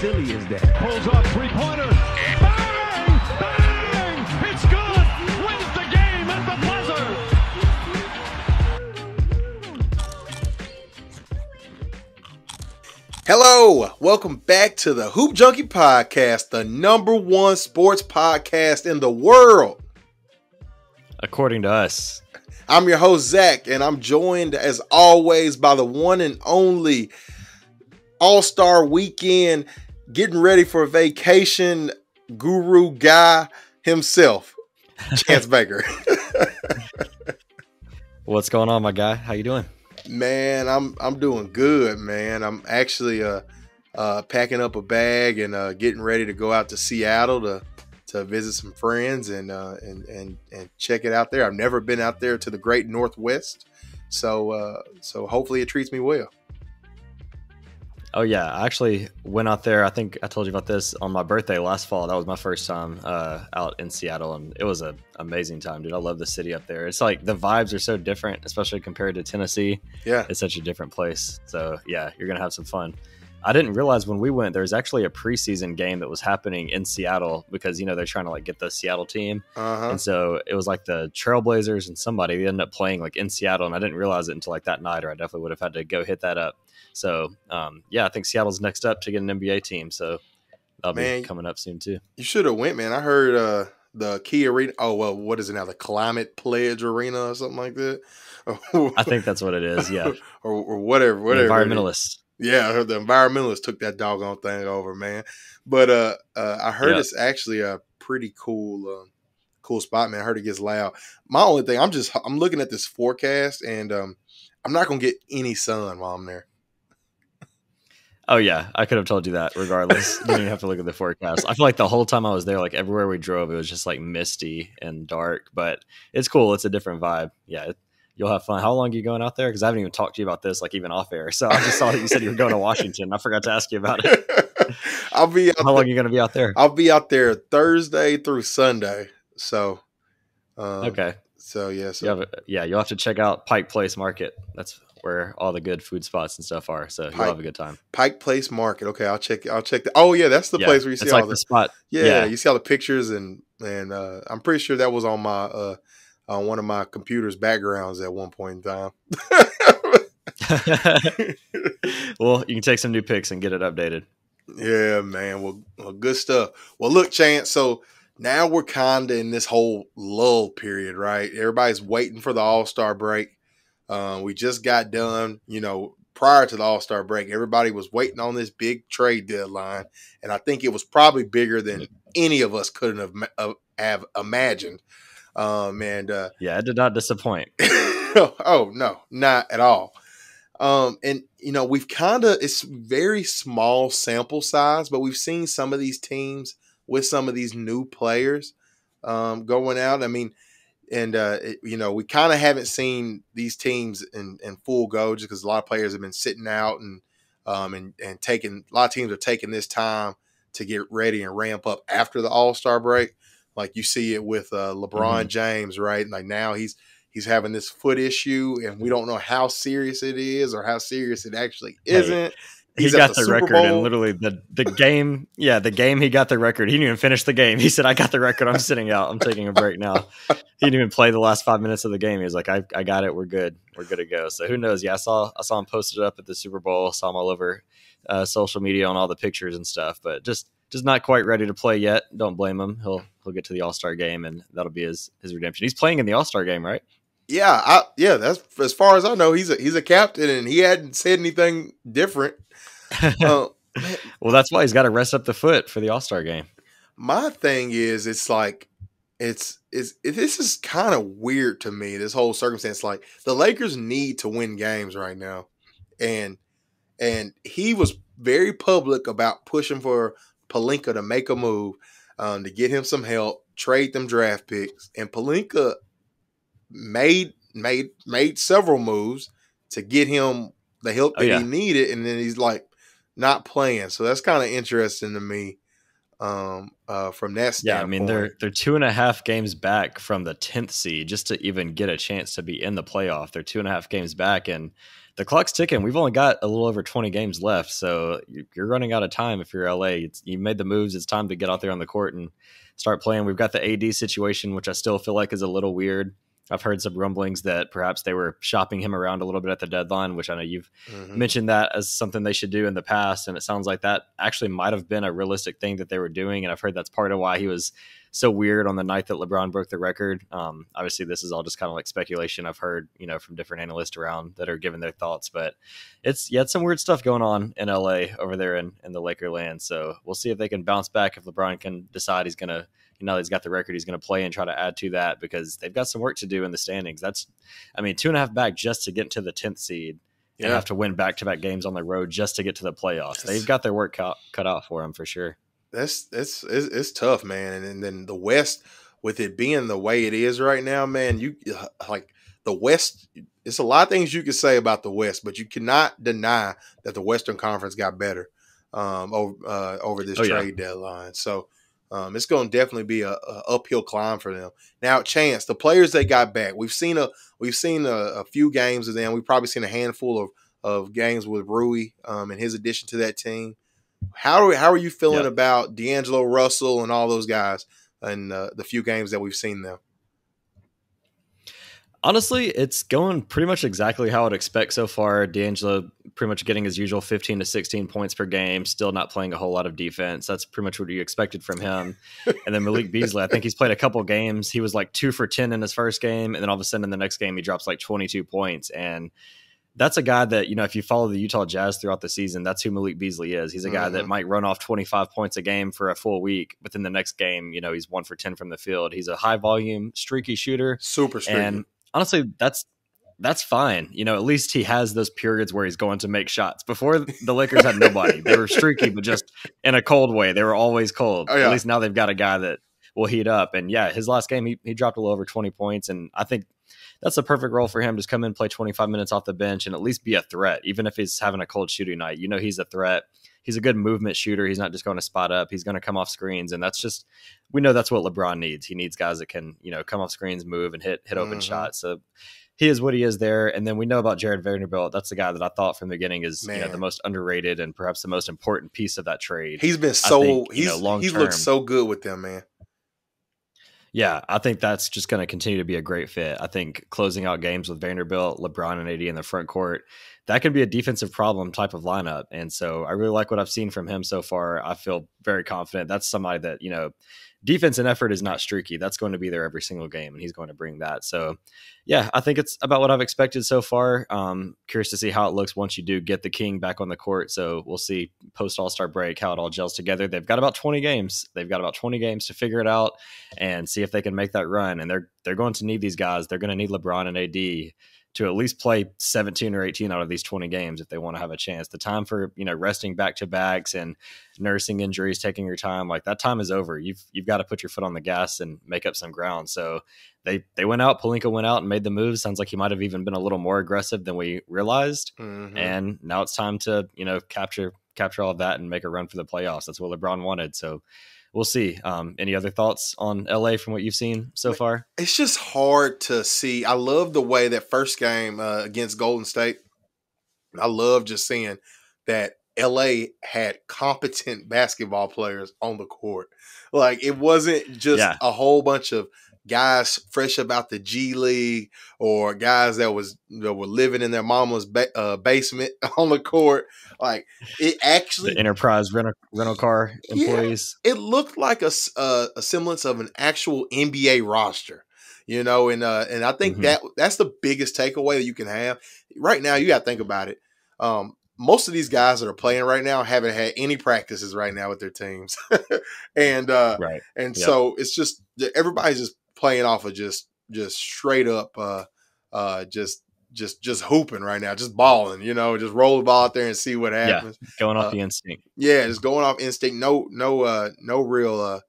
silly is that? Pulls up, three-pointer. Bang! Bang! It's good! Wins the game at the buzzer! Hello, welcome back to the Hoop Junkie Podcast, the #1 sports podcast in the world. According to us. I'm your host, Zach, and I'm joined, as always, by the one and only All-Star Weekend, getting ready for a vacation guru guy himself, Chance Baker. What's going on, my guy? How you doing? Man, I'm doing good, man. I'm actually packing up a bag and getting ready to go out to Seattle to visit some friends and check it out there. I've never been out there to the Great Northwest, so hopefully it treats me well. Oh yeah, I actually went out there. I think I told you about this on my birthday last fall. That was my first time out in Seattle, and it was an amazing time, dude. I love the city up there. It's like the vibes are so different, especially compared to Tennessee. Yeah, it's such a different place. So yeah, you're gonna have some fun. I didn't realize when we went, there was actually a preseason game that was happening in Seattle because, you know, they're trying to like get the Seattle team. And so it was like the Trailblazers and somebody, they ended up playing like in Seattle. And I didn't realize it until like that night, or I definitely would have had to go hit that up. So yeah, I think Seattle's next up to get an NBA team. So that'll be coming up soon too. You should have went, man. I heard the Key Arena. Oh, well, what is it now? The Climate Pledge Arena or something like that? I think that's what it is. Yeah. or whatever. Environmentalists. Yeah, I heard the environmentalists took that doggone thing over, man. But I heard it's actually a pretty cool spot, man. I heard it gets loud. My only thing, I'm looking at this forecast, and I'm not gonna get any sun while I'm there. Oh yeah, I could have told you that. Regardless, you didn't even have to look at the forecast. I feel like the whole time I was there, like everywhere we drove, it was just like misty and dark. But it's cool. It's a different vibe. Yeah. You'll have fun. How long are you going out there? Because I haven't even talked to you about this, like even off air. So I just saw that you said you were going to Washington. I forgot to ask you about it. How long are you going to be out there? I'll be out there Thursday through Sunday. So, okay. So yeah. You'll have to check out Pike Place Market. That's where all the good food spots and stuff are. So you'll have a good time. Pike Place Market. Okay, I'll check. Oh yeah, that's the place where you see all the spot. Yeah, you see all the pictures and I'm pretty sure that was on my one of my computer's backgrounds at one point in time. Well, you can take some new pics and get it updated. Yeah, man. Well, good stuff. Well, look, Chance. So now we're kind of in this whole lull period, right? Everybody's waiting for the All-Star break. We just got done, prior to the All-Star break. Everybody was waiting on this big trade deadline, and I think it was probably bigger than any of us couldn't have imagined. Yeah, it did not disappoint. Oh no, not at all. And we've it's very small sample size, but we've seen some of these teams with some of these new players going out. I mean, and we kind of haven't seen these teams in full go just because a lot of players have been sitting out and taking a lot of teams are taking this time to get ready and ramp up after the All-Star break. Like you see it with LeBron James, right? Like now he's having this foot issue, and we don't know how serious it is or how serious it actually isn't. He got the record, and literally the game. Yeah, the game he got the record. He didn't even finish the game. He said, "I got the record. I'm sitting out. I'm taking a break now." He didn't even play the last 5 minutes of the game. He was like, "I got it. We're good. We're good to go." So who knows? Yeah, I saw him posted up at the Super Bowl. Saw him all over social media on all the pictures and stuff, but just not quite ready to play yet. Don't blame him. He'll get to the All-Star game, and that'll be his redemption. He's playing in the All-Star game, right? Yeah, that's as far as I know. He's a captain, and he hadn't said anything different. Well, that's why he's got to rest up the foot for the All-Star game. My thing is, it's like this is kind of weird to me. This whole circumstance, like the Lakers need to win games right now, and he was very public about pushing for Pelinka to make a move to get him some help, trade them draft picks, and Pelinka made several moves to get him the help that he needed, and then he's like not playing. So that's kind of interesting to me from that standpoint. Yeah, I mean they're 2.5 games back from the 10th seed just to even get a chance to be in the playoff. They're 2.5 games back, and the clock's ticking. We've only got a little over 20 games left, so you're running out of time if you're LA. You made the moves. It's time to get out there on the court and start playing. We've got the AD situation, which I still feel like is a little weird. I've heard some rumblings that perhaps they were shopping him around a little bit at the deadline, which I know you've mentioned that as something they should do in the past. And it sounds like that actually might have been a realistic thing that they were doing. And I've heard that's part of why he was so weird on the night that LeBron broke the record. Obviously, this is all just kind of like speculation I've heard, from different analysts around that are giving their thoughts. But it's some weird stuff going on in LA over there in the Laker land. So we'll see if they can bounce back, if LeBron can decide he's going to, he's got the record, he's going to play and try to add to that, because they've got some work to do in the standings. That's, 2.5 back just to get to the 10th seed and have to win back-to-back games on the road just to get to the playoffs. They've got their work cut out for them for sure. It's tough, man. And then the West, with it being the way it is right now, man, you like the West. It's a lot of things you could say about the West, but you cannot deny that the Western Conference got better over this trade deadline. So it's going to definitely be a uphill climb for them. Now, Chance, the players they got back, we've seen a few games of them. We've probably seen a handful of games with Rui and his addition to that team. How are you feeling about D'Angelo Russell and all those guys and the few games that we've seen them? Honestly, it's going pretty much exactly how I'd expect so far. D'Angelo pretty much getting his usual 15 to 16 points per game, still not playing a whole lot of defense. That's pretty much what you expected from him. And then Malik Beasley, I think he's played a couple games. He was like 2 for 10 in his first game, and then all of a sudden in the next game he drops like 22 points. And that's a guy that, if you follow the Utah Jazz throughout the season, that's who Malik Beasley is. He's a guy that might run off 25 points a game for a full week, but then the next game, he's 1 for 10 from the field. He's a high volume, streaky shooter. Super streaky. And honestly, that's fine. At least he has those periods where he's going to make shots. Before, the Lakers had nobody. They were streaky, but just in a cold way. They were always cold. Oh, yeah. At least now they've got a guy that will heat up. And his last game, he dropped a little over 20 points. And I think that's a perfect role for him. Just come in, play 25 minutes off the bench, and at least be a threat. Even if he's having a cold shooting night, he's a threat. He's a good movement shooter. He's not just going to spot up. He's going to come off screens. And we know that's what LeBron needs. He needs guys that can, come off screens, move, and hit open shots. So he is what he is there. And then we know about Jared Vanderbilt. That's the guy that I thought from the beginning is the most underrated and perhaps the most important piece of that trade. He's been he's looked so good with them, man. Yeah, I think that's just going to continue to be a great fit. I think closing out games with Vanderbilt, LeBron, and AD in the front court, that could be a defensive problem type of lineup. And so I really like what I've seen from him so far. I feel very confident. That's somebody that, defense and effort is not streaky. That's going to be there every single game, and he's going to bring that. So, I think it's about what I've expected so far. Curious to see how it looks once you do get the King back on the court. So we'll see post All-Star break how it all gels together. They've got about 20 games. They've got about 20 games to figure it out and see if they can make that run. And they're going to need these guys. They're going to need LeBron and AD to at least play 17 or 18 out of these 20 games if they want to have a chance. The time for, resting back-to-backs and nursing injuries, taking your time, like that time is over. You've got to put your foot on the gas and make up some ground. So they went out, Pelinka went out and made the move. Sounds like he might have even been a little more aggressive than we realized. Mm-hmm. And now it's time to, capture all of that and make a run for the playoffs. That's what LeBron wanted. So we'll see. Any other thoughts on LA from what you've seen so far? It's just hard to see. I love the way that first game against Golden State. I love just seeing that LA had competent basketball players on the court. Like, it wasn't just a whole bunch of guys fresh about the G League or guys that were living in their mama's basement on the court. Like, it actually the Enterprise rental car employees. It looked like a semblance of an actual NBA roster, and I think that's the biggest takeaway that you can have right now. You got to think about it. Most of these guys that are playing right now haven't had any practices right now with their teams, so it's just everybody's just playing off of just straight up, just hooping right now, just balling, just roll the ball out there and see what happens. Yeah, going off the instinct. Yeah, just going off instinct. No real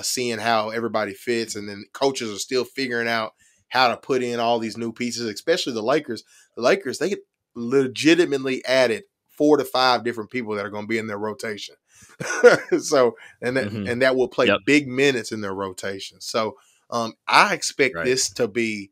seeing how everybody fits, and then coaches are still figuring out how to put in all these new pieces, especially the Lakers. The Lakers, they legitimately added 4 to 5 different people that are going to be in their rotation. So, and that will play big minutes in their rotation. So, I expect this to be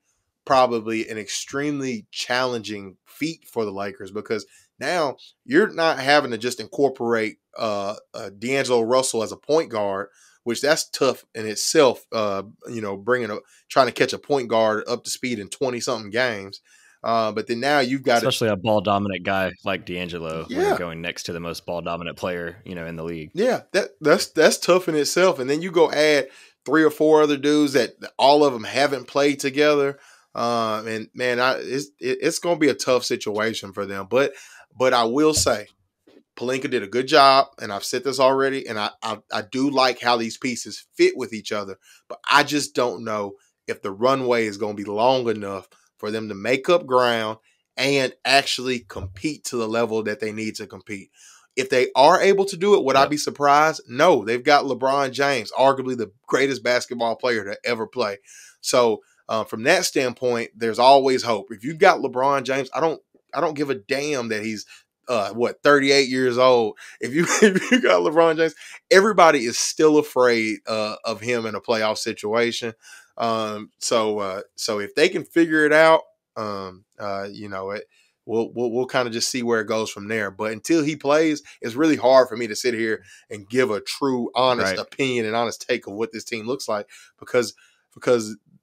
probably an extremely challenging feat for the Lakers because now you're not having to just incorporate D'Angelo Russell as a point guard, which that's tough in itself. Trying to catch a point guard up to speed in 20 something games. But then now you've got especially a ball dominant guy like D'Angelo when Yeah. you're going next to the most ball dominant player, in the league. Yeah, that's tough in itself. And then you go add 3 or 4 other dudes that all of them haven't played together. And man, it's going to be a tough situation for them. But I will say, Pelinka did a good job, and I've said this already. And I do like how these pieces fit with each other. But I just don't know if the runway is going to be long enough for them to make up ground and actually compete to the level that they need to compete. If they are able to do it, would I be surprised? No, they've got LeBron James, arguably the greatest basketball player to ever play. So from that standpoint, there's always hope. If you've got LeBron James, I don't give a damn that he's 38 years old. If you got LeBron James, everybody is still afraid of him in a playoff situation. So if they can figure it out, we'll kind of just see where it goes from there. But until he plays, it's really hard for me to sit here and give a true, honest opinion and honest take of what this team looks like because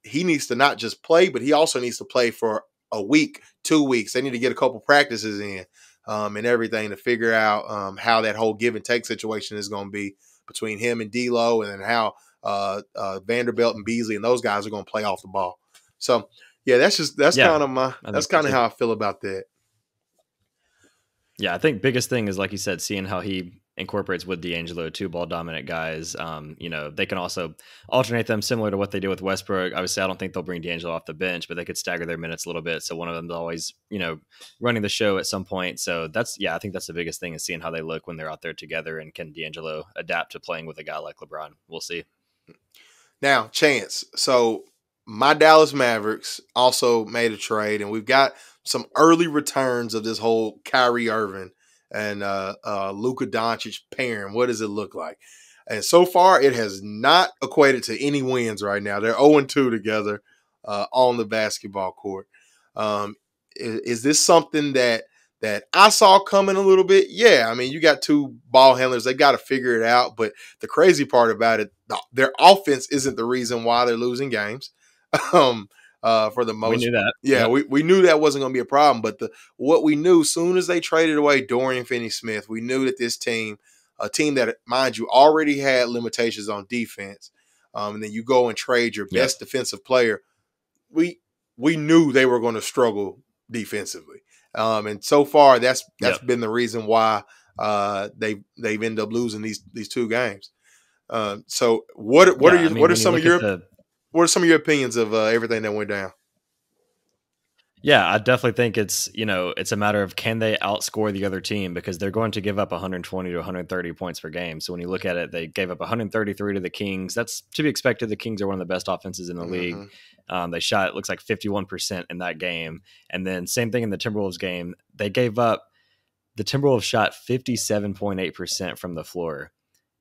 he needs to not just play, but he also needs to play for a week, 2 weeks. They need to get a couple practices in and everything to figure out how that whole give and take situation is going to be between him and D'Lo, and then how Vanderbilt and Beasley and those guys are going to play off the ball. So yeah, that's kind of how I feel about that. Yeah, I think biggest thing is, like you said, seeing how he incorporates with D'Angelo, 2 ball dominant guys. They can also alternate them similar to what they do with Westbrook. Obviously, I don't think they'll bring D'Angelo off the bench, but they could stagger their minutes a little bit. So one of them's always, running the show at some point. So I think that's the biggest thing is seeing how they look when they're out there together, and can D'Angelo adapt to playing with a guy like LeBron? We'll see. Now, Chance. So my Dallas Mavericks also made a trade, and we've got some early returns of this whole Kyrie Irving and Luka Doncic pairing. What does it look like? And so far, it has not equated to any wins right now. They're 0-2 together on the basketball court. Is this something that I saw coming a little bit? Yeah, I mean, you got 2 ball handlers. They got to figure it out. But the crazy part about it, their offense isn't the reason why they're losing games. For the most, we knew that. Yeah, yep. we knew that wasn't going to be a problem. But what we knew, soon as they traded away Dorian Finney-Smith, we knew that this team, a team that, mind you, already had limitations on defense, and then you go and trade your best defensive player, we knew they were going to struggle defensively. And so far, that's been the reason why they've ended up losing these 2 games. So what are some of your opinions of everything that went down? Yeah, I definitely think it's a matter of, can they outscore the other team, because they're going to give up 120 to 130 points per game. So when you look at it, they gave up 133 to the Kings. That's to be expected. The Kings are one of the best offenses in the league. They shot, it looks like 51% in that game. And then same thing in the Timberwolves game. The Timberwolves shot 57.8% from the floor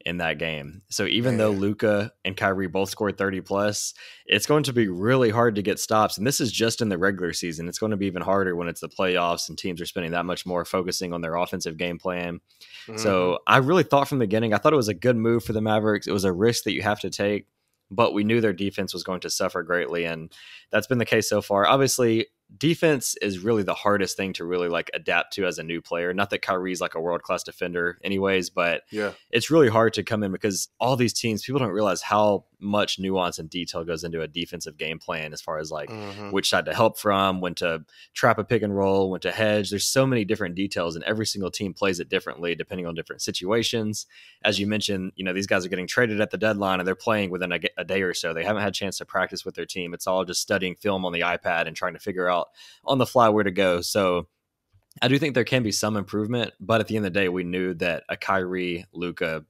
in that game. So even though Luka and Kyrie both scored 30 plus, it's going to be really hard to get stops. And this is just in the regular season. It's going to be even harder when it's the playoffs and teams are spending that much more focusing on their offensive game plan. So I really thought from the beginning, I thought it was a good move for the Mavericks. It was a risk that you have to take, but we knew their defense was going to suffer greatly. And that's been the case so far. Obviously, defense is really the hardest thing to really adapt to as a new player. Not that Kyrie's a world-class defender anyways, but it's really hard to come in, because all these teams, people don't realize how much nuance and detail goes into a defensive game plan, as far as which side to help from, when to trap a pick and roll, when to hedge. There's so many different details, and every single team plays it differently depending on different situations. As you mentioned, these guys are getting traded at the deadline, and they're playing within a day or so. They haven't had a chance to practice with their team. It's all just studying film on the iPad and trying to figure out on the fly where to go. So I do think there can be some improvement, but at the end of the day, we knew that a Kyrie Luka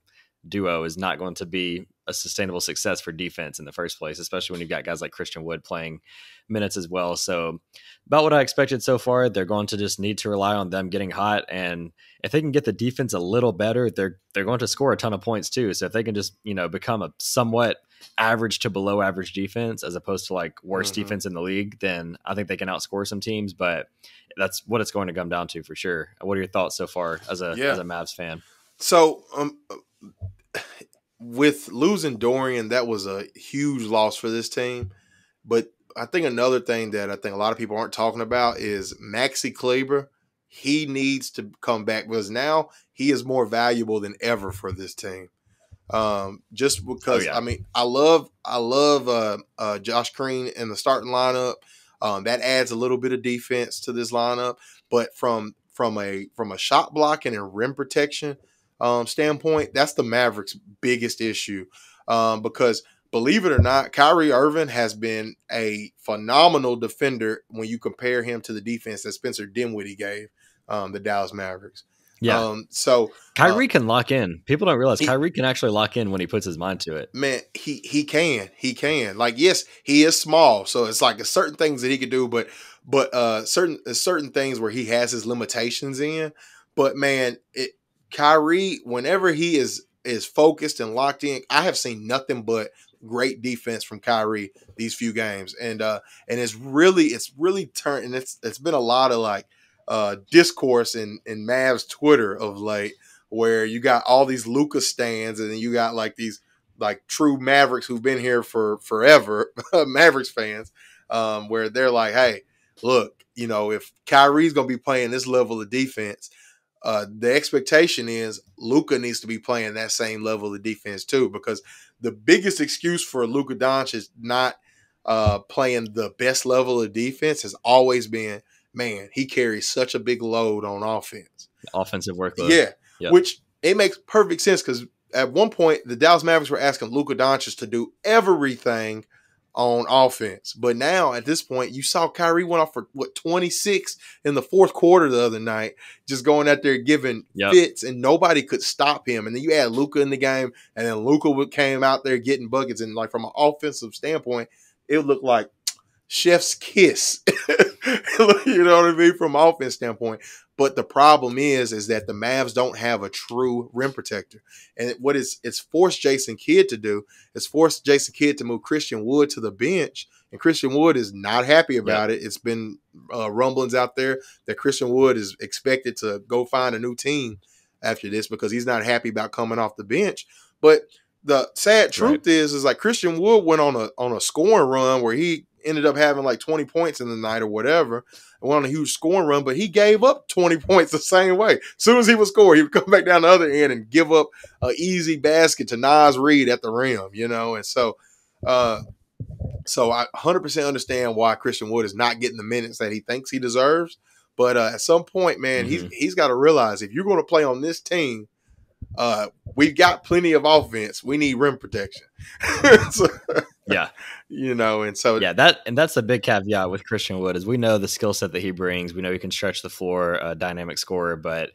duo is not going to be a sustainable success for defense in the first place, especially when you've got guys like Christian Wood playing minutes as well. So about what I expected so far, they're going to just need to rely on them getting hot. And if they can get the defense a little better, they're going to score a ton of points too. So if they can just, become a somewhat average to below average defense as opposed to like worst defense in the league, then I think they can outscore some teams. But that's what it's going to come down to for sure. What are your thoughts so far as a Mavs fan? So with losing Dorian, that was a huge loss for this team. But I think another thing that I think a lot of people aren't talking about is Maxi Kleber. He needs to come back because now he is more valuable than ever for this team. Just because I mean, I love Josh Green in the starting lineup. That adds a little bit of defense to this lineup, but from a shot blocking and rim protection standpoint, that's the Mavericks' biggest issue. Because believe it or not, Kyrie Irving has been a phenomenal defender when you compare him to the defense that Spencer Dinwiddie gave the Dallas Mavericks. Yeah. So Kyrie can lock in. People don't realize Kyrie can actually lock in when he puts his mind to it. Man, he can. Like, yes, he is small, so it's like certain things that he could do, but certain things where he has his limitations in. But man, Kyrie, whenever he is focused and locked in, I have seen nothing but great defense from Kyrie these few games, and it's really turned, and it's been a lot of like discourse in Mavs Twitter of late, where you got all these Luka stands, and then you got like these like true Mavericks who've been here for forever, Mavericks fans, where they're like, hey, look, you know, if Kyrie's gonna be playing this level of defense, the expectation is Luka needs to be playing that same level of defense too, because the biggest excuse for Luka Doncic not playing the best level of defense has always been, man, he carries such a big load on offense. Offensive workload. Yeah, yep. Which it makes perfect sense because at one point the Dallas Mavericks were asking Luka Doncic to do everything on offense. But now at this point, you saw Kyrie went off for 26 in the fourth quarter the other night, just going out there giving fits, and nobody could stop him. And then you add Luka in the game, and then Luka came out there getting buckets. And like from an offensive standpoint, it looked like chef's kiss. You know what I mean? From an offense standpoint. But the problem is that the Mavs don't have a true rim protector. And what it's forced Jason Kidd to do is forced Jason Kidd to move Christian Wood to the bench. And Christian Wood is not happy about it. It's been rumblings out there that Christian Wood is expected to go find a new team after this because he's not happy about coming off the bench. But the sad truth is like Christian Wood went on a scoring run where he ended up having like 20 points in the night or whatever, and went on a huge scoring run, but he gave up 20 points the same way. As soon as he would score, he would come back down the other end and give up an easy basket to Naz Reid at the rim, you know? And so I 100% understand why Christian Wood is not getting the minutes that he thinks he deserves. But at some point, man, he's got to realize if you're going to play on this team, we've got plenty of offense. We need rim protection. You know, and so that's the big caveat with Christian Wood is we know the skill set that he brings. We know he can stretch the floor, a dynamic scorer, but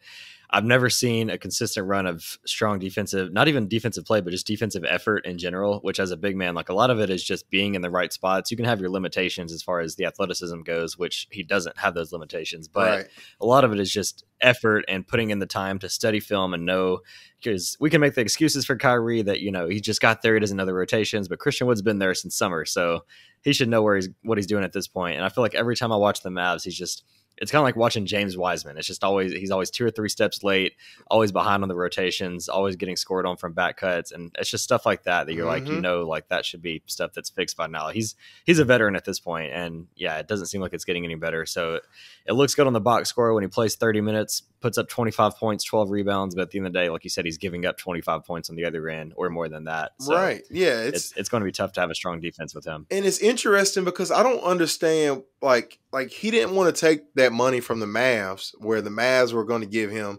I've never seen a consistent run of strong defensive, not even defensive play, but just defensive effort in general, which as a big man, like a lot of it is just being in the right spots. You can have your limitations as far as the athleticism goes, which he doesn't have those limitations, but a lot of it is just effort and putting in the time to study film and know, because we can make the excuses for Kyrie that, you know, he just got there, he doesn't know the rotations, but Christian Wood's been there since summer. So he should know what he's doing at this point. And I feel like every time I watch the Mavs, it's kind of like watching James Wiseman. It's just he's always 2 or 3 steps late, always behind on the rotations, always getting scored on from back cuts. And it's just stuff like that you're like, you know, like that should be stuff that's fixed by now. He's a veteran at this point, and it doesn't seem like it's getting any better. So it looks good on the box score when he plays 30 minutes, puts up 25 points, 12 rebounds. But at the end of the day, like you said, he's giving up 25 points on the other end or more than that. So it's going to be tough to have a strong defense with him. And it's interesting because I don't understand, like he didn't want to take that money from the Mavs, where the Mavs were going to give him,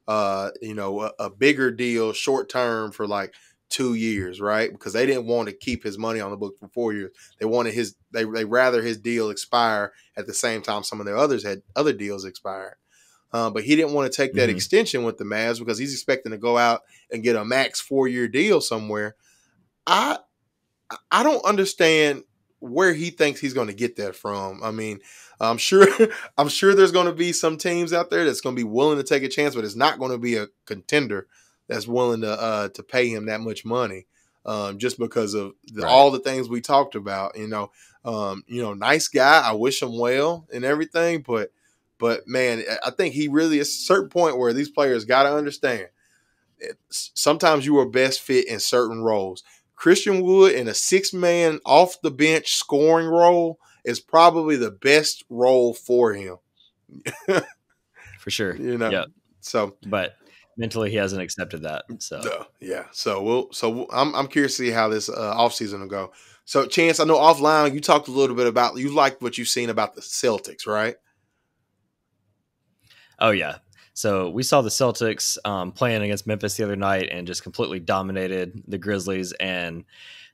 a bigger deal short term for like 2 years, right? Because they didn't want to keep his money on the book for 4 years. They wanted they rather his deal expire at the same time some of their others had other deals expired. But he didn't want to take that extension with the Mavs because he's expecting to go out and get a max 4-year deal somewhere. I don't understand where he thinks he's going to get that from. I mean, I'm sure there's going to be some teams out there that's going to be willing to take a chance, but it's not going to be a contender that's willing to pay him that much money. just because of Right. all the things we talked about. Nice guy. I wish him well and everything, but man, I think he really is a certain point where these players got to understand. Sometimes you are best fit in certain roles. Christian Wood in a 6-man off the bench scoring role is probably the best role for him. For sure. Yeah. So, but mentally he hasn't accepted that. So yeah. So I'm curious to see how this offseason will go. So Chance, I know offline you talked a little bit about, you liked what you've seen about the Celtics, right? Oh yeah. So we saw the Celtics playing against Memphis the other night and just completely dominated the Grizzlies. And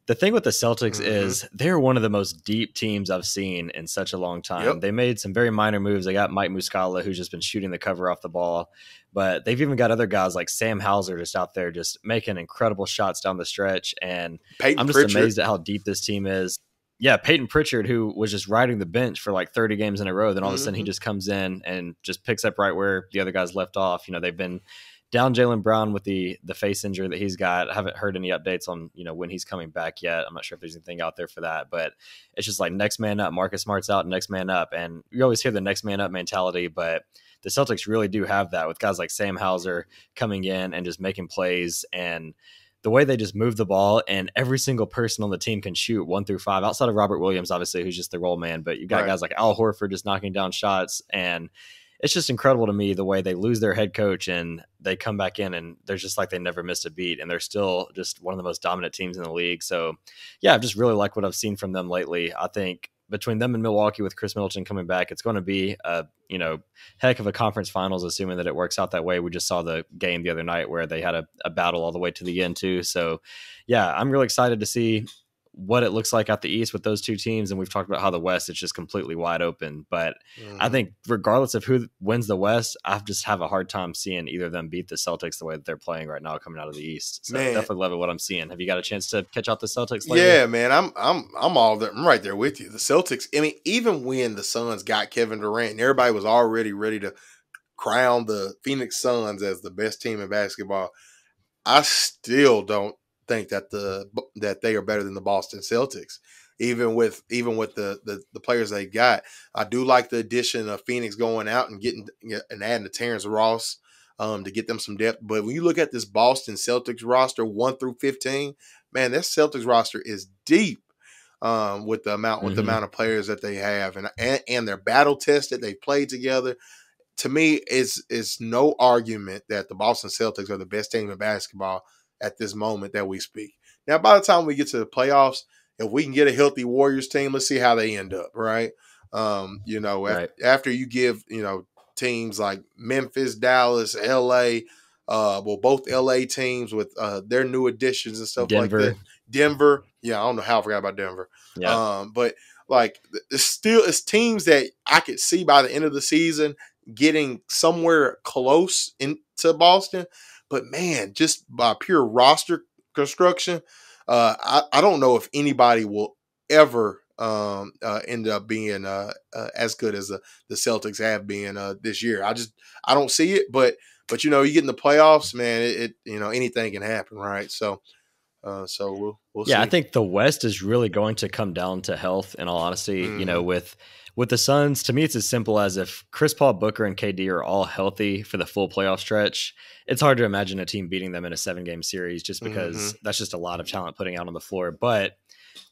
the thing with the Celtics is they're one of the most deep teams I've seen in such a long time. Yep. They made some very minor moves. They got Mike Muscala, who's just been shooting the cover off the ball. But they've even got other guys like Sam Hauser just out there just making incredible shots down the stretch. And I'm just amazed at how deep this team is. Yeah, Peyton Pritchard, who was just riding the bench for like 30 games in a row, then all of a sudden he just comes in and just picks up right where the other guys left off. They've been down Jaylen Brown with the face injury that he's got. I haven't heard any updates on, when he's coming back yet. I'm not sure if there's anything out there for that, but it's just like next man up. Marcus Smart's out, next man up. And you always hear the next man up mentality, but the Celtics really do have that with guys like Sam Hauser coming in and just making plays, and the way they just move the ball, and every single person on the team can shoot 1 through 5 outside of Robert Williams, obviously, who's just the role man. But you've got guys like Al Horford just knocking down shots. And it's just incredible to me the way they lose their head coach and they come back in and they're just like they never missed a beat. And they're still just one of the most dominant teams in the league. So, yeah, I've just really liked what I've seen from them lately. I think between them and Milwaukee with Chris Middleton coming back, it's going to be a heck of a conference finals, assuming that it works out that way. We just saw the game the other night where they had a battle all the way to the end too. So yeah, I'm really excited to see what it looks like out the East with those two teams. And we've talked about how the West is just completely wide open, but I think regardless of who wins the West, I just have a hard time seeing either of them beat the Celtics the way that they're playing right now coming out of the East. So definitely loving what I'm seeing. Have you got a chance to catch out the Celtics lately? Yeah, man, I'm all there. I'm right there with you. The Celtics, I mean, even when the Suns got Kevin Durant and everybody was already ready to crown the Phoenix Suns as the best team in basketball, I still don't think that they are better than the Boston Celtics. Even with the players they got, I do like the addition of Phoenix going out and getting and adding to Terrence Ross to get them some depth. But when you look at this Boston Celtics roster 1 through 15, man, that Celtics roster is deep with the amount of players that they have, and they're battle tested. They played together. To me, is no argument that the Boston Celtics are the best team in basketball at this moment that we speak. Now, by the time we get to the playoffs, if we can get a healthy Warriors team, let's see how they end up, right? After you give, teams like Memphis, Dallas, LA, both LA teams with their new additions and stuff like that. Denver. Yeah, I don't know how I forgot about Denver. Yeah. But like it's teams that I could see by the end of the season getting somewhere close into Boston. But man, just by pure roster construction, I don't know if anybody will ever end up being as good as the Celtics have been this year. I don't see it, but you get in the playoffs, man. It anything can happen, right? So we'll see. Yeah, I think the West is really going to come down to health. In all honesty, with the Suns, to me, it's as simple as if Chris Paul, Booker, and KD are all healthy for the full playoff stretch, it's hard to imagine a team beating them in a 7-game series just because that's just a lot of talent putting out on the floor. But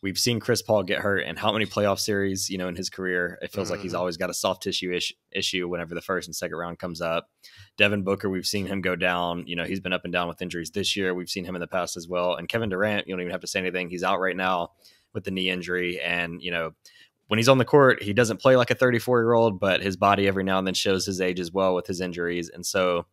we've seen Chris Paul get hurt in how many playoff series, in his career. It feels like he's always got a soft tissue issue whenever the first and second round comes up. Devin Booker, we've seen him go down. He's been up and down with injuries this year. We've seen him in the past as well. And Kevin Durant, you don't even have to say anything. He's out right now with the knee injury. And, when he's on the court, he doesn't play like a 34-year-old, but his body every now and then shows his age as well with his injuries. And so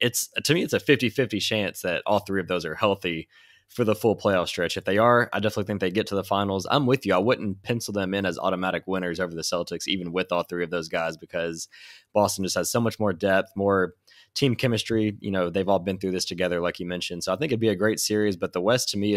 to me, it's a 50-50 chance that all three of those are healthy for the full playoff stretch. If they are, I definitely think they get to the finals. I'm with you. I wouldn't pencil them in as automatic winners over the Celtics, even with all three of those guys, because Boston just has so much more depth, more team chemistry. They've all been through this together, like you mentioned. So I think it'd be a great series, but the West to me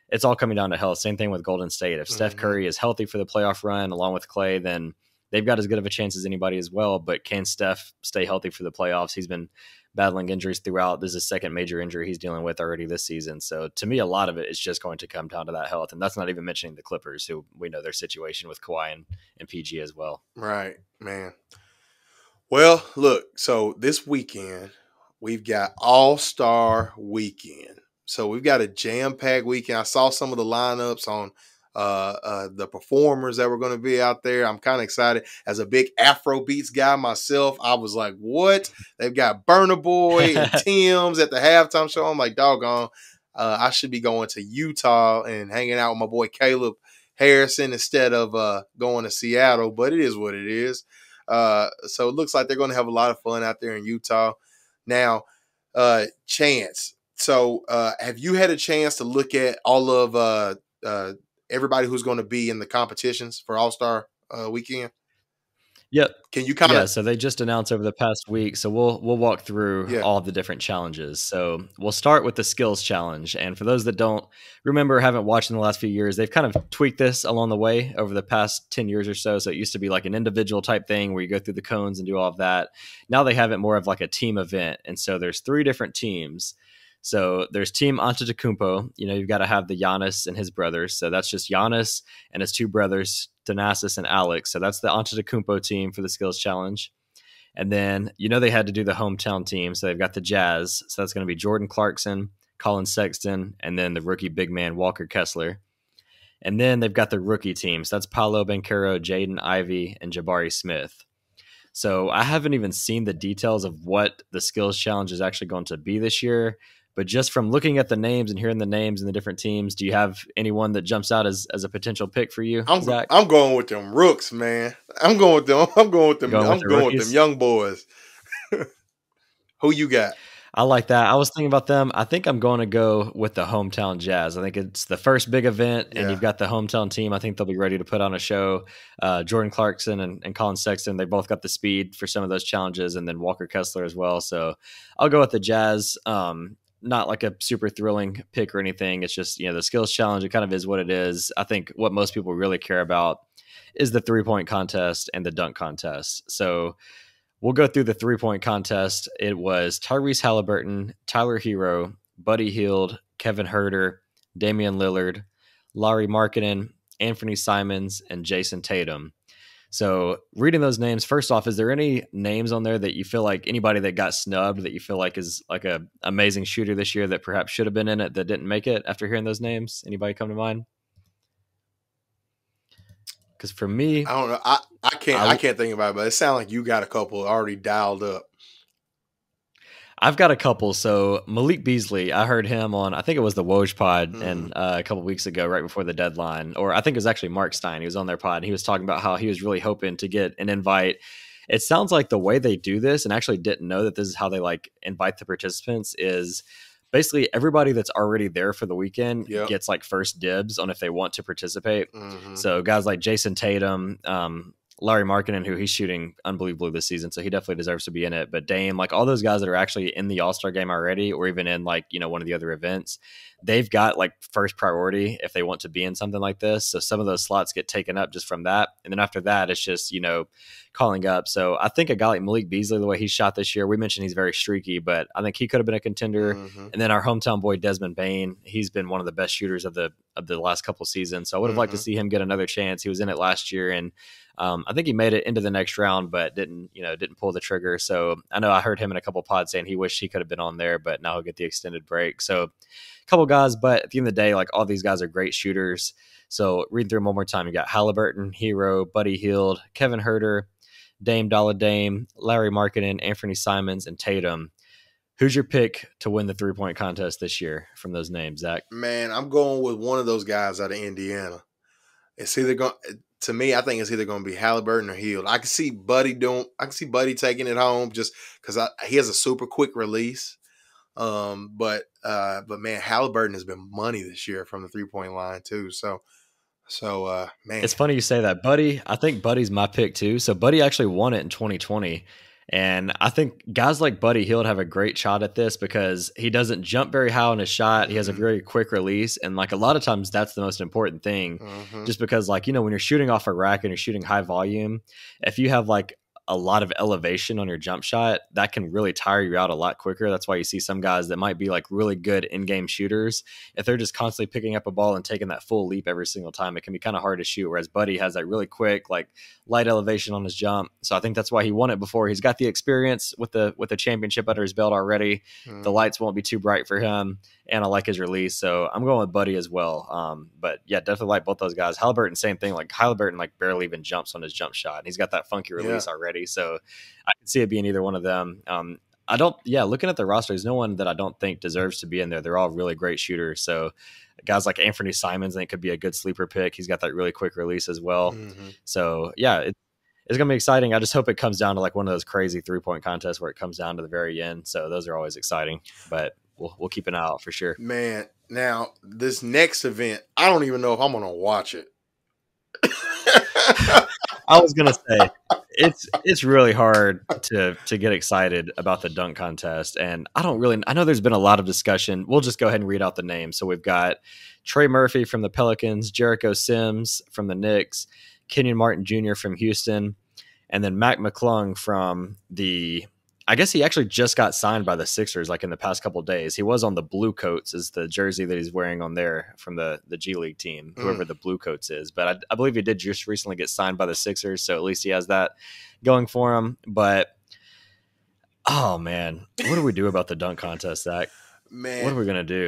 it's all coming down to health. Same thing with Golden State. If Steph Curry is healthy for the playoff run along with Klay, then they've got as good of a chance as anybody as well. But can Steph stay healthy for the playoffs? He's been battling injuries throughout. This is his second major injury he's dealing with already this season. So to me, a lot of it is just going to come down to that health. And that's not even mentioning the Clippers, who we know their situation with Kawhi and PG as well. Right, man. Well, look, so this weekend, we've got All-Star Weekend. So we've got a jam-packed weekend. I saw some of the lineups on the performers that were going to be out there. I'm kind of excited. As a big Afrobeats guy myself, I was like, what? They've got Burna Boy and Tim's at the halftime show. I'm like, doggone, I should be going to Utah and hanging out with my boy Caleb Harrison instead of going to Seattle, but it is what it is. So it looks like they're going to have a lot of fun out there in Utah. Now, Chance, so have you had a chance to look at all of everybody who's going to be in the competitions for All-Star Weekend? Yep. Can you kind of? Yeah, so they just announced over the past week. So we'll walk through all the different challenges. So we'll start with the skills challenge. And for those that don't remember, haven't watched in the last few years, they've kind of tweaked this along the way over the past 10 years or so. So it used to be like an individual type thing where you go through the cones and do all of that. Now they have it more of like a team event. And so there's 3 different teams. So there's Team Antetokounmpo. You know, you've got to have the Giannis and his brothers. So that's just Giannis and his 2 brothers, Thanasis and Alex. So that's the Antetokounmpo team for the skills challenge. And then, you know, they had to do the hometown team. So they've got the Jazz. So that's going to be Jordan Clarkson, Colin Sexton, and then the rookie big man, Walker Kessler. And then they've got the rookie team. So that's Paolo Banchero, Jaden Ivey, and Jabari Smith. So I haven't even seen the details of what the skills challenge is actually going to be this year. But just from looking at the names and hearing the names and the different teams, do you have anyone that jumps out as a potential pick for you, Zach? I'm going with them rooks, man. I'm going with them young boys. Who you got? I like that. I was thinking about them. I think I'm going to go with the hometown Jazz. I think it's the first big event, and you've got the hometown team. I think they'll be ready to put on a show. Jordan Clarkson and Colin Sexton, they both got the speed for some of those challenges, and then Walker Kessler as well. So I'll go with the Jazz. Not like a super thrilling pick or anything. It's just, you know, the skills challenge, it kind of is what it is. I think what most people really care about is the 3-point contest and the dunk contest. So we'll go through the 3-point contest. It was Tyrese Halliburton, Tyler Hero, Buddy Hield, Kevin Huerter, Damian Lillard, Lauri Markkanen, Anthony Simons, and Jason Tatum. So reading those names, first off, is there any names on there that you feel like anybody that got snubbed that you feel like is like a amazing shooter this year that perhaps should have been in it that didn't make it after hearing those names? Anybody come to mind? Because for me, I don't know. I can't think about it, but it sounds like you got a couple already dialed up. I've got a couple. So Malik Beasley, I heard him on, I think it was the Woj pod and a couple weeks ago, right before the deadline, or I think it was actually Mark Stein. He was on their pod and he was talking about how he was really hoping to get an invite. It sounds like the way they do this, and actually didn't know that this is how they like invite the participants, is basically everybody that's already there for the weekend gets like first dibs on if they want to participate. So guys like Jason Tatum, Lauri Markkanen, who he's shooting unbelievably this season, so he definitely deserves to be in it. But Dame, like all those guys that are actually in the All-Star game already, or even in like, you know, one of the other events, they've got like first priority if they want to be in something like this. So some of those slots get taken up just from that. And then after that, it's just, you know, calling up. So I think a guy like Malik Beasley, the way he shot this year, we mentioned he's very streaky, but I think he could have been a contender. And then our hometown boy, Desmond Bane, he's been one of the best shooters of the last couple seasons. So I would have liked to see him get another chance. He was in it last year, and I think he made it into the next round, but didn't pull the trigger. So I know I heard him in a couple pods saying he wished he could have been on there, but now he'll get the extended break. So a couple guys, but at the end of the day, like all these guys are great shooters. So reading through them one more time, you got Halliburton, Hero, Buddy Hield, Kevin Huerter, Dame Dollar Dame, Lauri Markkanen, Anthony Simons, and Tatum. Who's your pick to win the 3-point contest this year from those names, Zach? Man, I'm going with one of those guys out of Indiana. It's either going to me. I think it's either going to be Halliburton or Hield. I can see Buddy taking it home just because he has a super quick release. But man, Halliburton has been money this year from the 3-point line too. So man, it's funny you say that. Buddy, I think Buddy's my pick too. So Buddy actually won it in 2020. And I think guys like Buddy Hield have a great shot at this because he doesn't jump very high on his shot. He has a very quick release. And like a lot of times that's the most important thing, just because like, when you're shooting off a rack and you're shooting high volume, if you have like a lot of elevation on your jump shot, that can really tire you out a lot quicker. That's why you see some guys that might be like really good in-game shooters. If they're just constantly picking up a ball and taking that full leap every single time, it can be kind of hard to shoot. Whereas Buddy has that really quick, like light elevation on his jump. So I think that's why he won it before. He's got the experience with the championship under his belt already. The lights won't be too bright for him. And I like his release. So I'm going with Buddy as well. But yeah, definitely like both those guys. Halliburton, same thing. Like Halliburton, like barely even jumps on his jump shot. And he's got that funky release already. So I can see it being either one of them. Looking at the roster, there's no one that I don't think deserves to be in there. They're all really great shooters. So guys like Anthony Simons, I think could be a good sleeper pick. He's got that really quick release as well. So yeah, it's going to be exciting. I just hope it comes down to like one of those crazy 3-point contests where it comes down to the very end. So those are always exciting, but we'll keep an eye out for sure. Man, now this next event, I don't even know if I'm going to watch it. I was going to say it's really hard to get excited about the dunk contest. And I know there's been a lot of discussion. We'll just go ahead and read out the names. So we've got Trey Murphy from the Pelicans, Jericho Sims from the Knicks, Kenyon Martin Jr. from Houston, and then Mac McClung from I guess he actually just got signed by the Sixers like in the past couple of days. He was on the Blue Coats is the jersey that he's wearing on there from the G League team, whoever the Blue Coats is. But I believe he did just recently get signed by the Sixers, so at least he has that going for him. But, oh, man, what do we do about the dunk contest, Zach? Man, what are we going to do?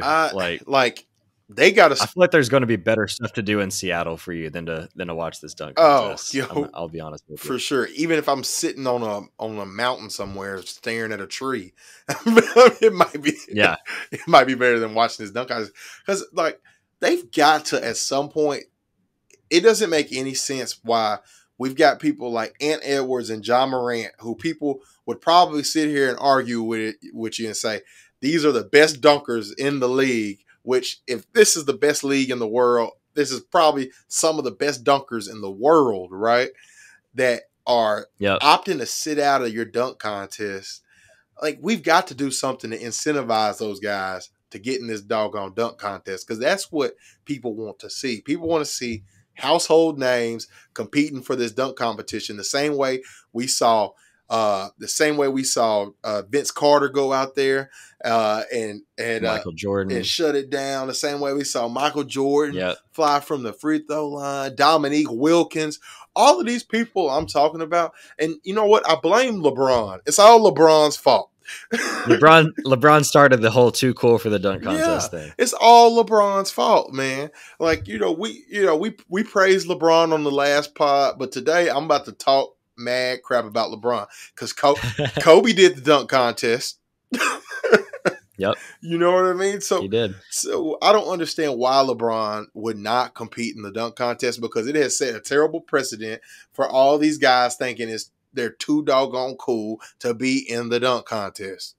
They got to. I feel like there's going to be better stuff to do in Seattle for you than to watch this dunk contest. I'll be honest with you. For sure. Even if I'm sitting on a mountain somewhere staring at a tree, it might be better than watching this dunk contest because like they've got to at some point. It doesn't make any sense why we've got people like Ant Edwards and John Morant, who people would probably sit here and argue with you and say these are the best dunkers in the league. Which, if this is the best league in the world, this is probably some of the best dunkers in the world, right? That are opting to sit out of your dunk contest. Like, we've got to do something to incentivize those guys to get in this doggone dunk contest because that's what people want to see. People want to see household names competing for this dunk competition the same way we saw Vince Carter go out there and Michael Jordan and shut it down. The same way we saw Michael Jordan fly from the free throw line, Dominique Wilkins, all of these people I'm talking about. And you know what? I blame LeBron. It's all LeBron's fault. LeBron started the whole too cool for the dunk contest thing. It's all LeBron's fault, man. Like, we praised LeBron on the last pod, but today I'm about to talk mad crap about LeBron because Kobe did the dunk contest. Yep. You know what I mean? So he did. So I don't understand why LeBron would not compete in the dunk contest because it has set a terrible precedent for all these guys thinking they're too doggone cool to be in the dunk contest.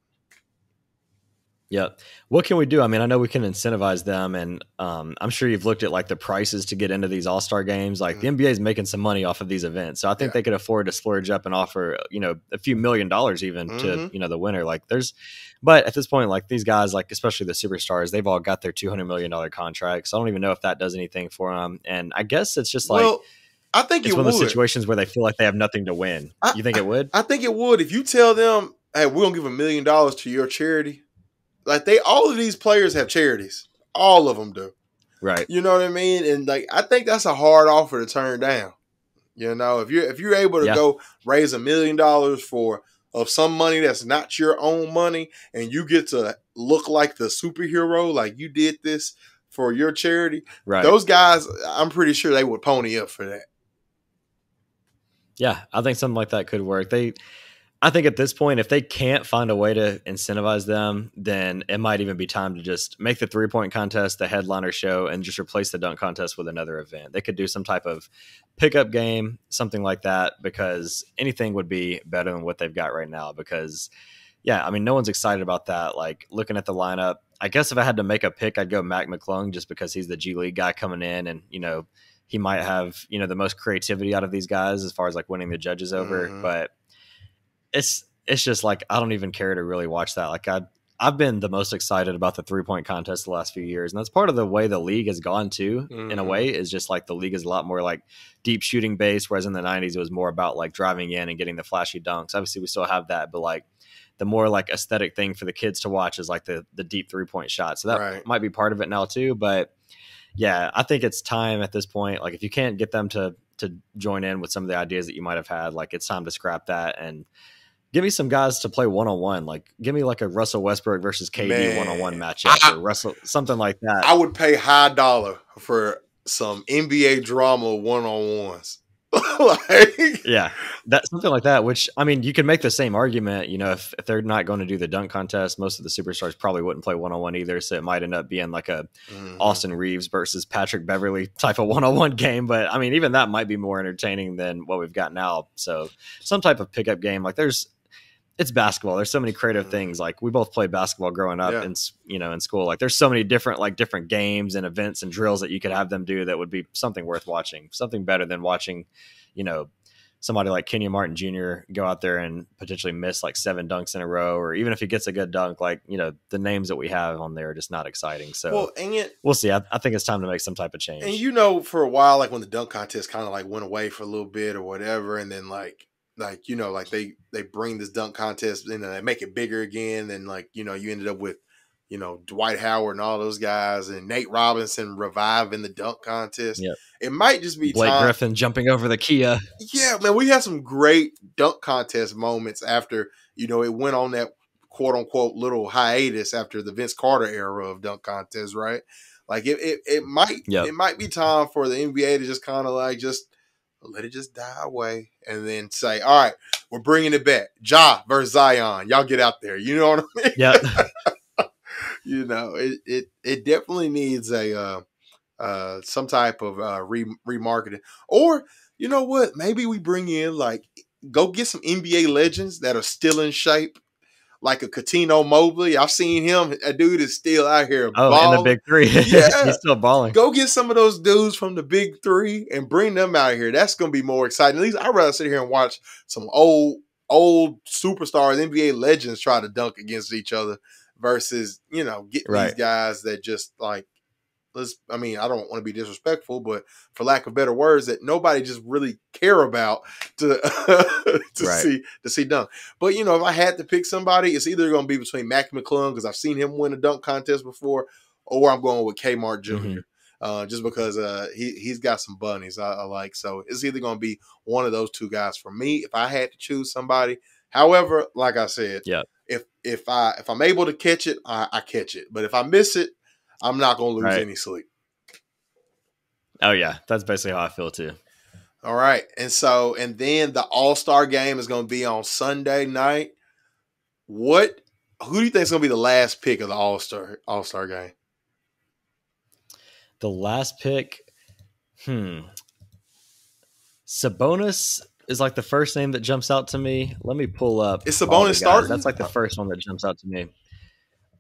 Yeah. What can we do? I mean, I know we can incentivize them, and I'm sure you've looked at like the prices to get into these All-Star games. Like the NBA is making some money off of these events, so I think they could afford to splurge up and offer, a few $1 million even to, the winner. But at this point, like these guys, like especially the superstars, they've all got their $200 million contracts. So I don't even know if that does anything for them. And I guess it's just like, I think it's one of those situations where they feel like they have nothing to win. You think it would? I think it would. If you tell them, hey, we're going to give $1 million to your charity. Like all of these players have charities. All of them do. Right. You know what I mean? And like, I think that's a hard offer to turn down. If you're able to go raise $1 million of some money that's not your own money, and you get to look like the superhero, like you did this for your charity. Right. Those guys, I'm pretty sure they would pony up for that. Yeah, I think something like that could work. I think at this point, if they can't find a way to incentivize them, then it might even be time to just make the 3-point contest the headliner show and just replace the dunk contest with another event. They could do some type of pickup game, something like that, because anything would be better than what they've got right now. Because, no one's excited about that. Like, looking at the lineup, I guess if I had to make a pick, I'd go Mac McClung just because he's the G League guy coming in and, he might have, the most creativity out of these guys as far as like winning the judges over. But it's just like I don't even care to really watch that. Like I've been the most excited about the 3-point contest the last few years, and that's part of the way the league has gone too. In a way, is just like the league is a lot more like deep shooting based, whereas in the '90s it was more about like driving in and getting the flashy dunks. Obviously, we still have that, but like the more like aesthetic thing for the kids to watch is like the deep 3-point shot. So that might be part of it now too. But yeah, I think it's time at this point. Like if you can't get them to join in with some of the ideas that you might have had, like it's time to scrap that and give me some guys to play one-on-one. Like give me like a Russell Westbrook versus KD one-on-one matchup or Russell, something like that. I would pay high dollar for some NBA drama one-on-ones. Yeah, that something like that. Which I mean, you can make the same argument. You know, if they're not going to do the dunk contest, most of the superstars probably wouldn't play one-on-one either. So it might end up being like a Austin Reeves versus Patrick Beverly type of one-on-one game. But I mean, even that might be more entertaining than what we've got now. So some type of pickup game. Like it's basketball. There's so many creative things. Like we both played basketball growing up in school. Like there's so many different games and events and drills that you could have them do that would be something worth watching, something better than watching, somebody like Kenyon Martin Jr. go out there and potentially miss like 7 dunks in a row, or even if he gets a good dunk, like, the names that we have on there are just not exciting. So we'll see. I think it's time to make some type of change. And for a while, like when the dunk contest kind of like went away for a little bit or whatever, and then like they bring this dunk contest and they make it bigger again. And you ended up with, Dwight Howard and all those guys and Nate Robinson reviving the dunk contest. Yep. It might just be Blake Griffin jumping over the Kia. Yeah, man, we had some great dunk contest moments after, it went on that quote unquote little hiatus after the Vince Carter era of dunk contests, right? Like it might be time for the NBA to just kind of like just let it just die away and then say, all right, we're bringing it back. Ja versus Zion. Y'all get out there. You know what I mean? Yeah. It definitely needs a some type of remarketing. Or, you know what? Maybe we bring in go get some NBA legends that are still in shape. Like a Coutinho Mobley. I've seen him. A dude is still out here balling. In the big three. Yeah. He's still balling. Go get some of those dudes from the big three and bring them out here. That's going to be more exciting. At least I'd rather sit here and watch some old superstars, NBA legends try to dunk against each other versus, getting these guys that just I don't want to be disrespectful, but for lack of better words, that nobody just really care about to see dunk. But if I had to pick somebody, it's either going to be between Mac McClung, because I've seen him win a dunk contest before, or I'm going with Kmart Jr. Just because he's got some bunnies I like. So it's either going to be one of those two guys for me if I had to choose somebody. However, like I said, if I'm able to catch it, I catch it. But if I miss it, I'm not going to lose any sleep. Oh, yeah. That's basically how I feel, too. All right. And then the All-Star game is going to be on Sunday night. Who do you think is going to be the last pick of the All-Star game? The last pick? Sabonis is like the first name that jumps out to me. Let me pull up. Is Sabonis starting? That's like the first one that jumps out to me.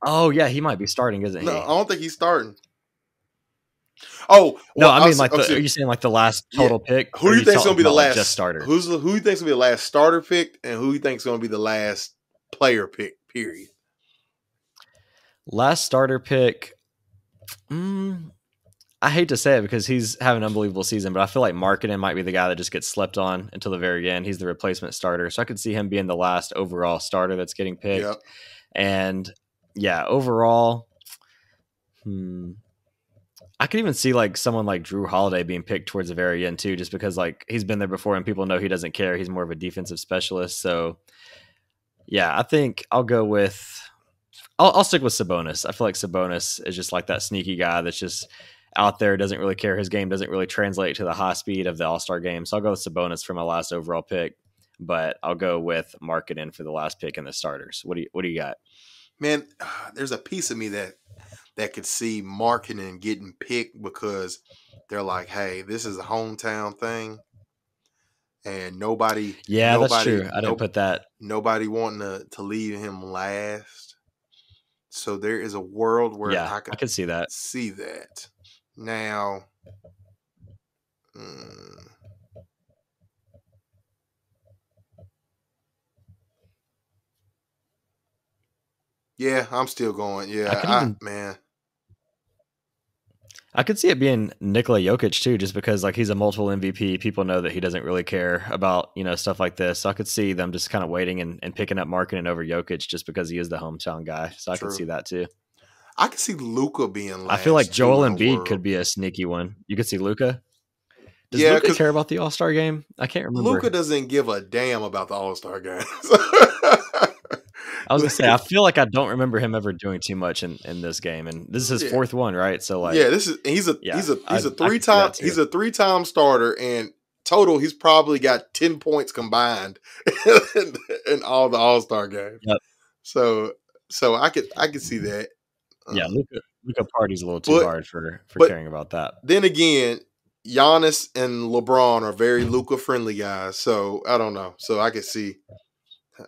Oh, yeah, he might be starting, isn't he? No, I don't think he's starting. Oh, well, no, I mean, are you saying like the last total pick? Who do you think is going to be the last just starter? Who do you think is going to be the last starter pick, and who do you think is going to be the last player pick, period? Last starter pick. I hate to say it because he's having an unbelievable season, but I feel like Markkanen might be the guy that just gets slept on until the very end. He's the replacement starter. So I could see him being the last overall starter that's getting picked. Yep. And yeah, overall, I could even see like someone like Drew Holiday being picked towards the very end too, just because like he's been there before and people know he doesn't care. He's more of a defensive specialist. So yeah, I think I'll go with, I'll stick with Sabonis. I feel like Sabonis is just like that sneaky guy that's just out there, doesn't really care. His game doesn't really translate to the high speed of the All-Star game. So I'll go with Sabonis for my last overall pick, but I'll go with Markkanen for the last pick in the starters. What do you got? Man, there's a piece of me that could see Markkanen getting picked because they're like, hey, this is a hometown thing. And nobody. Yeah, that's true. I didn't put that. Nobody wanting to leave him last. So there is a world where I could see that. See that. Now, Yeah, I'm still going. I Yeah, could even man. I could see it being Nikola Jokic too, just because like he's a multiple MVP. People know that he doesn't really care about, stuff like this. So I could see them just kind of waiting and picking up marketing over Jokic just because he is the hometown guy. So I could True. see that too. I could see Luca being I feel like last Joel too in the Embiid could world. be a sneaky one. You could see Luca. Does Yeah, Luca because care about the All-Star game? I can't remember. Luca doesn't give a damn about the All-Star games. I was gonna say I feel like I don't remember him ever doing too much in this game, and this is his Yeah. fourth one, right? So like, Yeah, he's a I could see three-time that too. he's a three-time starter, and total he's probably got 10 points combined in all the All-Star games. Yep. So I could see that. Yeah, Luca party's a little too hard for caring about that. Then again, Giannis and LeBron are very Luca friendly guys, so I don't know. So I could see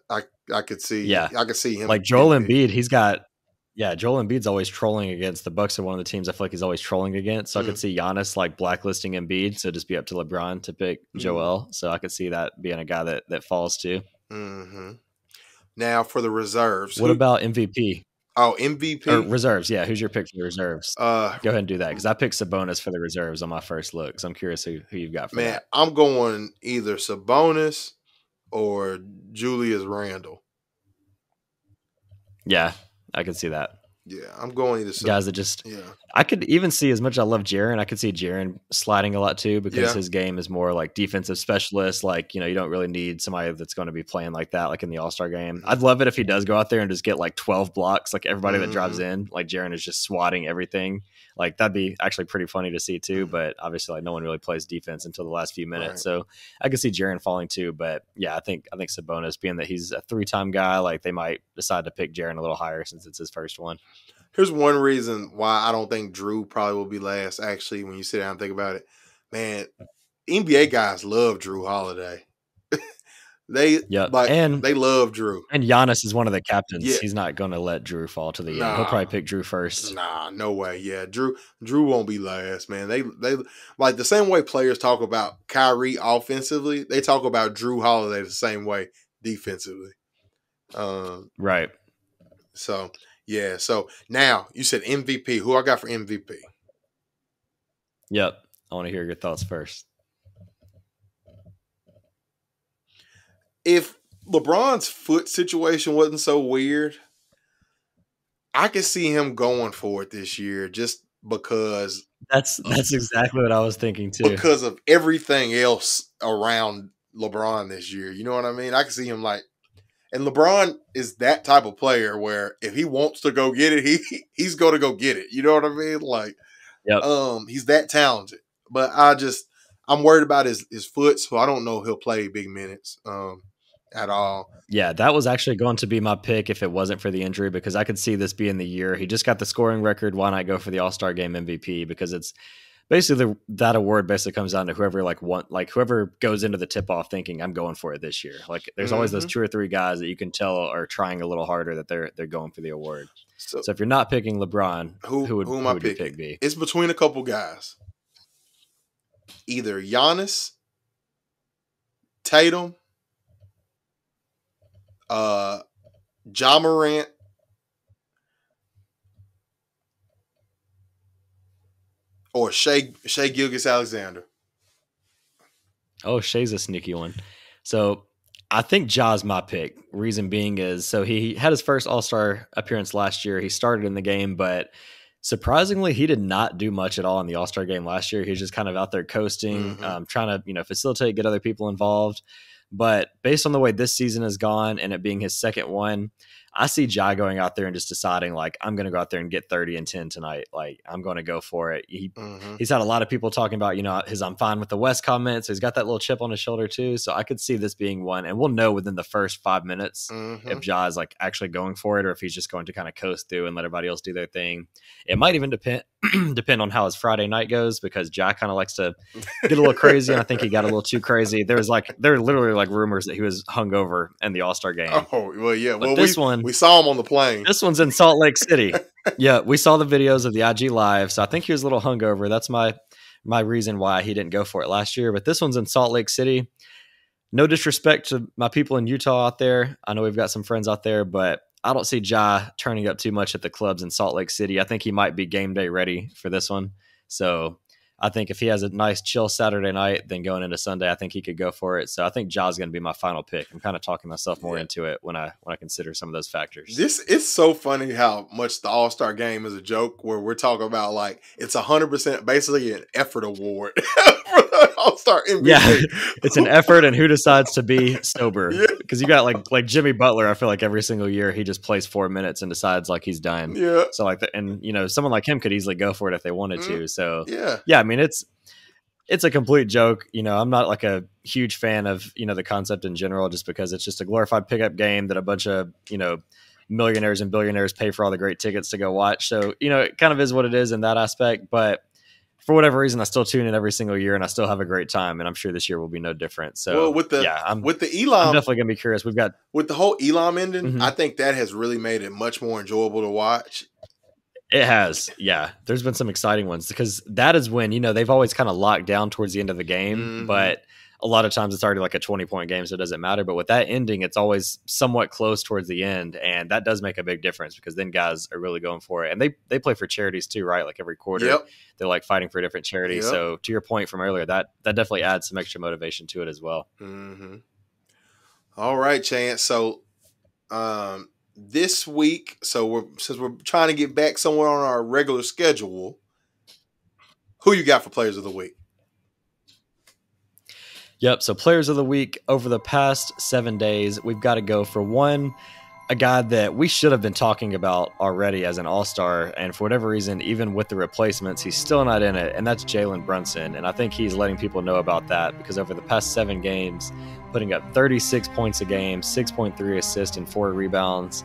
I could see him like Joel Embiid. Joel Embiid's always trolling against the Bucks are one of the teams I feel like he's always trolling against. So I could see Giannis like blacklisting Embiid, so just be up to LeBron to pick Joel. So I could see that being a guy that falls too. Mm-hmm. Now for the reserves, what about MVP? Oh, MVP or reserves? Yeah, who's your pick for the reserves? Go ahead and do that because I picked Sabonis for the reserves on my first look. So I'm curious who you've got for that. I'm going either Sabonis or Julius Randle. Yeah, I could see that. Yeah, I'm going either guys that just. Yeah, I could even see as much as I love Jaren. I could see Jaren sliding a lot too because his game is more like defensive specialist. Like you don't really need somebody that's going to be playing like that, like in the All-Star game. I'd love it if he does go out there and just get like 12 blocks, like everybody that drives in. Like Jaren is just swatting everything. Like that'd be actually pretty funny to see too. But obviously, like no one really plays defense until the last few minutes, right. So I could see Jaren falling too. But yeah, I think Sabonis, being that he's a 3-time guy, like they might decide to pick Jaren a little higher since it's his first one. Here's one reason why I don't think Drew probably will be last. Actually, when you sit down and think about it, man, NBA guys love Drew Holiday. They love Drew. And Giannis is one of the captains. Yeah. He's not going to let Drew fall to the end. He'll probably pick Drew first. Nah, no way. Yeah, Drew won't be last, man. They like the same way players talk about Kyrie offensively, they talk about Drew Holiday the same way defensively. Right. So, yeah. So now you said MVP. Who I got for MVP? Yep. I want to hear your thoughts first. If LeBron's foot situation wasn't so weird, I could see him going for it this year just because that's exactly what I was thinking too. Because of everything else around LeBron this year. You know what I mean? I can see him and LeBron is that type of player where if he wants to go get it, he's going to go get it. You know what I mean? Like, yep. He's that talented. But I'm worried about his foot, so I don't know if he'll play big minutes at all. Yeah, that was actually going to be my pick if it wasn't for the injury, because I could see this being the year. He just got the scoring record. Why not go for the All-Star Game MVP? Because it's basically that award basically comes down to whoever goes into the tip-off thinking I'm going for it this year. Like there's always those 2 or 3 guys that you can tell are trying a little harder that they're going for the award. So if you're not picking LeBron, who would your pick be? It's between a couple guys. Either Giannis, Tatum, Ja Morant, or Shai Gilgeous-Alexander. Oh, Shai's a sneaky one. So I think Ja's my pick. Reason being is, so he had his first All-Star appearance last year. He started in the game, but surprisingly, he did not do much at all in the All-Star game last year. He was just kind of out there coasting, trying to, facilitate, get other people involved. But based on the way this season has gone and it being his second one, I see Ja going out there and just deciding, like, I'm going to go out there and get 30 and 10 tonight. Like, I'm going to go for it. He's had a lot of people talking about, his I'm fine with the West comments. So he's got that little chip on his shoulder too. So I could see this being one. And we'll know within the first 5 minutes if Ja is like actually going for it or if he's just going to kind of coast through and let everybody else do their thing. It might even depend on how his Friday night goes, because Ja kind of likes to get a little crazy. And I think he got a little too crazy. There are literally like rumors that he was hungover in the All-Star game. Oh, well, yeah. But this one, we saw him on the plane. This one's in Salt Lake City. Yeah, we saw the videos of the IG Live, so I think he was a little hungover. That's my reason why he didn't go for it last year. But this one's in Salt Lake City. No disrespect to my people in Utah out there. I know we've got some friends out there, but I don't see Ja turning up too much at the clubs in Salt Lake City. I think he might be game day ready for this one. So I think if he has a nice chill Saturday night, then going into Sunday, I think he could go for it. So I think Ja's going to be my final pick. I'm kind of talking myself more into it when I consider some of those factors. It's so funny how much the All-Star game is a joke, where we're talking about like it's 100% basically an effort award for the All-Star MVP. Yeah, it's an effort and who decides to be sober. Because you got like Jimmy Butler, I feel like every single year he just plays 4 minutes and decides like he's done. Yeah. So like, and you know, someone like him could easily go for it if they wanted to. So yeah, I mean, it's a complete joke. You know, I'm not like a huge fan of, you know, the concept in general, just because it's just a glorified pickup game that a bunch of, you know, millionaires and billionaires pay for all the great tickets to go watch. So, you know, it kind of is what it is in that aspect. But for whatever reason, I still tune in every single year and I still have a great time. And I'm sure this year will be no different. So with the I'm Elam, definitely going to be curious. We've got with the whole Elam ending, I think that has really made it much more enjoyable to watch. It has. Yeah. There's been some exciting ones because that is when, you know, they've always kind of locked down towards the end of the game, but a lot of times it's already like a 20-point game, so it doesn't matter. But with that ending, it's always somewhat close towards the end, and that does make a big difference because then guys are really going for it. And they play for charities too, right? Like every quarter, they're like fighting for a different charity. So to your point from earlier, that definitely adds some extra motivation to it as well. All right, Chance. So this week, since we're trying to get back somewhere on our regular schedule, who you got for players of the week? Yep. So players of the week over the past 7 days, we've got to go for one, a guy that we should have been talking about already as an all-star. And for whatever reason, even with the replacements, he's still not in it. And that's Jalen Brunson. And I think he's letting people know about that because over the past 7 games, putting up 36 points a game, 6.3 assists and 4 rebounds.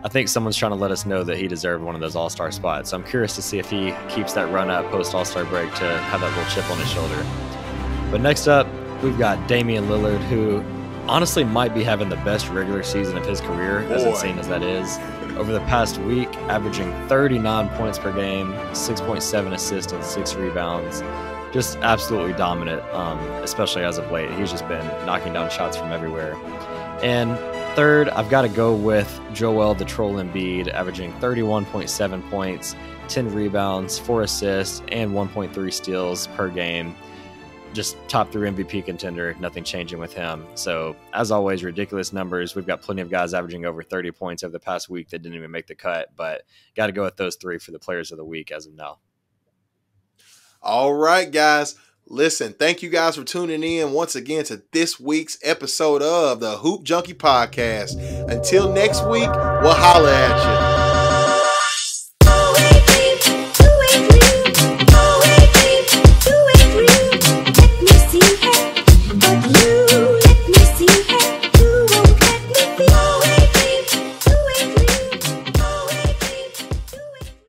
I think someone's trying to let us know that he deserved one of those all-star spots. So I'm curious to see if he keeps that run up post all-star break to have that little chip on his shoulder. But next up, we've got Damian Lillard, who honestly might be having the best regular season of his career, as insane as that is. Over the past week, averaging 39 points per game, 6.7 assists and 6 rebounds. Just absolutely dominant, especially as of late. He's just been knocking down shots from everywhere. And third, I've got to go with Joel the Troll Embiid, averaging 31.7 points, 10 rebounds, 4 assists, and 1.3 steals per game. Just top 3 MVP contender, nothing changing with him. So as always, ridiculous numbers. We've got plenty of guys averaging over 30 points over the past week that didn't even make the cut, but got to go with those 3 for the players of the week as of now. All right, guys. Listen, thank you guys for tuning in once again to this week's episode of the Hoop Junkie Podcast. Until next week, we'll holla at you.